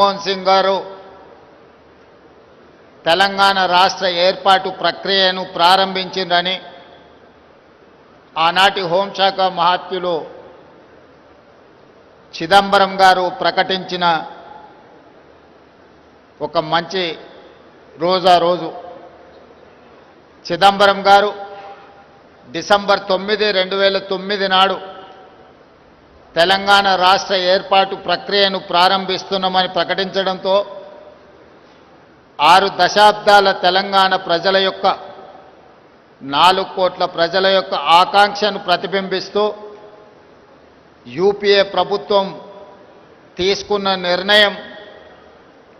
మన్మోహన్ సింగ్ గారు తెలంగాణ రాష్ట్ర ఏర్పాటు ప్రక్రియను ప్రారంభించిందని ఆనాటి హోంశాఖ మహాత్యులు చిదంబరం గారు ప్రకటించిన ఒక మంచి రోజు చిదంబరం గారు డిసెంబర్ 9, 2009 నాడు తెలంగాణ రాష్ట్ర ఏర్పాటు ప్రక్రియను ప్రారంభిస్తున్నామని ప్రకటించడంతో 6 దశాబ్దాల తెలంగాణ ప్రజల యొక్క 4 కోట్ల ప్రజల యొక్క ఆకాంక్షను ప్రతిబింబిస్తూ యూపీఏ ప్రభుత్వం తీసుకున్న నిర్ణయం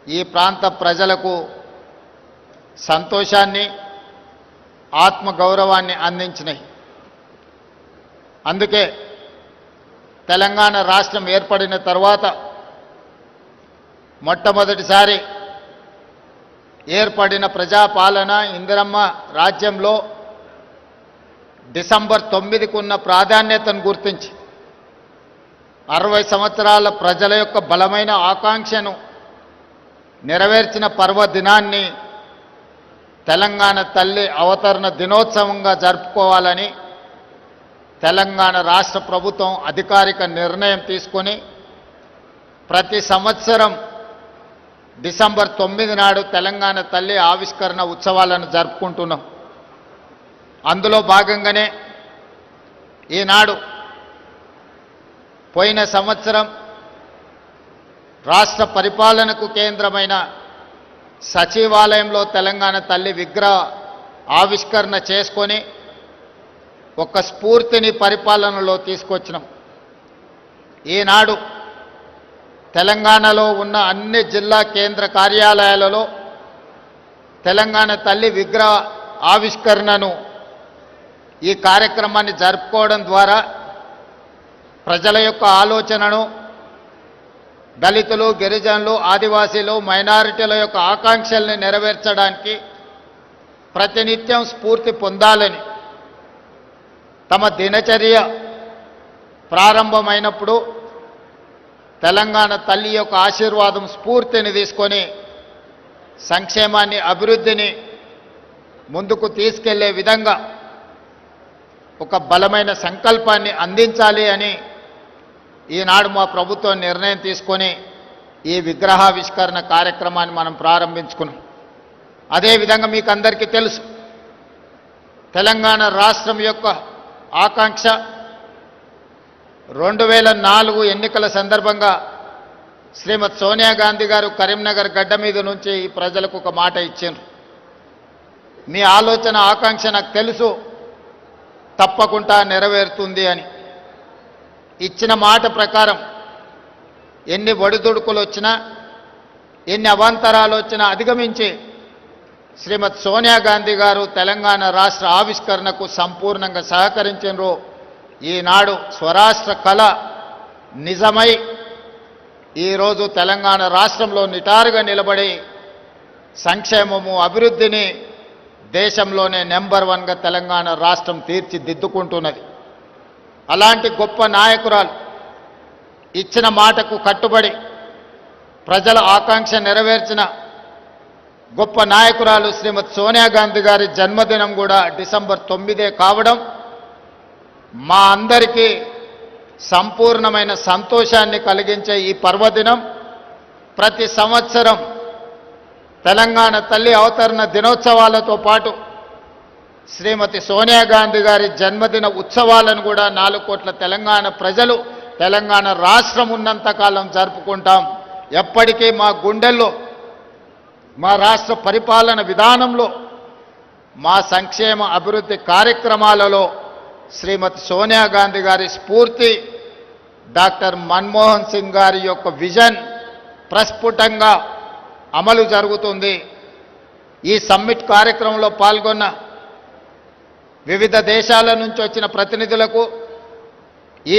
ఈ ప్రాంత ప్రజలకు సంతోషాన్ని ఆత్మగౌరవాన్ని అందించినాయి. అందుకే తెలంగాణ రాష్ట్రం ఏర్పడిన తర్వాత మొట్టమొదటిసారి ఏర్పడిన ప్రజాపాలన ఇందిరమ్మ రాజ్యంలో డిసెంబర్ 9కు ఉన్న ప్రాధాన్యతను గుర్తించి 60 సంవత్సరాల ప్రజల యొక్క బలమైన ఆకాంక్షను నెరవేర్చిన పర్వదినాన్ని తెలంగాణ తల్లి అవతరణ దినోత్సవంగా జరుపుకోవాలని తెలంగాణ రాష్ట్ర ప్రభుత్వం అధికారిక నిర్ణయం తీసుకొని ప్రతి సంవత్సరం డిసెంబర్ 9 నాడు తెలంగాణ తల్లి ఆవిష్కరణ ఉత్సవాలను జరుపుకుంటున్నాం. అందులో భాగంగానే ఈనాడు పోయిన సంవత్సరం రాష్ట్ర పరిపాలనకు కేంద్రమైన సచివాలయంలో తెలంగాణ తల్లి విగ్రహ ఆవిష్కరణ చేసుకొని ఒక స్ఫూర్తిని పరిపాలనలో తీసుకొచ్చినాం. ఈనాడు తెలంగాణలో ఉన్న అన్ని జిల్లా కేంద్ర కార్యాలయాలలో తెలంగాణ తల్లి విగ్రహ ఆవిష్కరణను ఈ కార్యక్రమాన్ని జరుపుకోవడం ద్వారా ప్రజల యొక్క ఆలోచనను దళితులు, గిరిజనులు, ఆదివాసీలు, మైనారిటీల యొక్క ఆకాంక్షల్ని నెరవేర్చడానికి ప్రతినిత్యం స్ఫూర్తి పొందాలని తమ దినచర్య ప్రారంభమైనప్పుడు తెలంగాణ తల్లి యొక్క ఆశీర్వాదం స్ఫూర్తిని తీసుకొని సంక్షేమాన్ని, అభివృద్ధిని ముందుకు తీసుకెళ్లే విధంగా ఒక బలమైన సంకల్పాన్ని అందించాలి అని ఈనాడు మా ప్రభుత్వం నిర్ణయం తీసుకొని ఈ విగ్రహావిష్కరణ కార్యక్రమాన్ని మనం ప్రారంభించుకున్నాం. అదేవిధంగా మీకు అందరికీ తెలుసు, తెలంగాణ రాష్ట్రం యొక్క ఆకాంక్ష 2004 ఎన్నికల సందర్భంగా శ్రీమతి సోనియా గాంధీ గారు కరీంనగర్ గడ్డ మీద నుంచి ఈ ప్రజలకు ఒక మాట ఇచ్చారు. మీ ఆలోచన, ఆకాంక్ష నాకు తెలుసు, తప్పకుండా నెరవేరుతుంది అని ఇచ్చిన మాట ప్రకారం ఎన్ని ఒడిదుడుకులు వచ్చినా, ఎన్ని అవాంతరాలు వచ్చినా అధిగమించి శ్రీమతి సోనియా గాంధీ గారు తెలంగాణ రాష్ట్ర ఆవిష్కరణకు సంపూర్ణంగా సహకరించారు. ఈనాడు స్వరాష్ట్ర కళ నిజమై ఈరోజు తెలంగాణ రాష్ట్రంలో నిటారుగా నిలబడి సంక్షేమము, అభివృద్ధిని దేశంలోనే నెంబర్ 1గా తెలంగాణ రాష్ట్రం తీర్చిదిద్దుకుంటున్నది. అలాంటి గొప్ప నాయకురాలు ఇచ్చిన మాటకు కట్టుబడి ప్రజల ఆకాంక్ష నెరవేర్చిన గొప్ప నాయకురాలు శ్రీమతి సోనియా గాంధీ గారి జన్మదినం కూడా డిసెంబర్ 9 కావడం మా అందరికీ సంపూర్ణమైన సంతోషాన్ని కలిగించే ఈ పర్వదినం ప్రతి సంవత్సరం తెలంగాణ తల్లి అవతరణ దినోత్సవాలతో పాటు శ్రీమతి సోనియా గాంధీ గారి జన్మదిన ఉత్సవాలను కూడా 4 కోట్ల తెలంగాణ ప్రజలు తెలంగాణ రాష్ట్రం ఉన్నంతకాలం జరుపుకుంటాం. ఎప్పటికీ మా గుండెల్లో, మా రాష్ట్ర పరిపాలన విధానంలో, మా సంక్షేమ అభివృద్ధి కార్యక్రమాలలో శ్రీమతి సోనియా గాంధీ గారి స్ఫూర్తి, డాక్టర్ మన్మోహన్ సింగ్ గారి యొక్క విజన్ ప్రస్ఫుటంగా అమలు జరుగుతుంది. ఈ సమ్మిట్ కార్యక్రమంలో పాల్గొన్న వివిధ దేశాల నుంచి వచ్చిన ప్రతినిధులకు,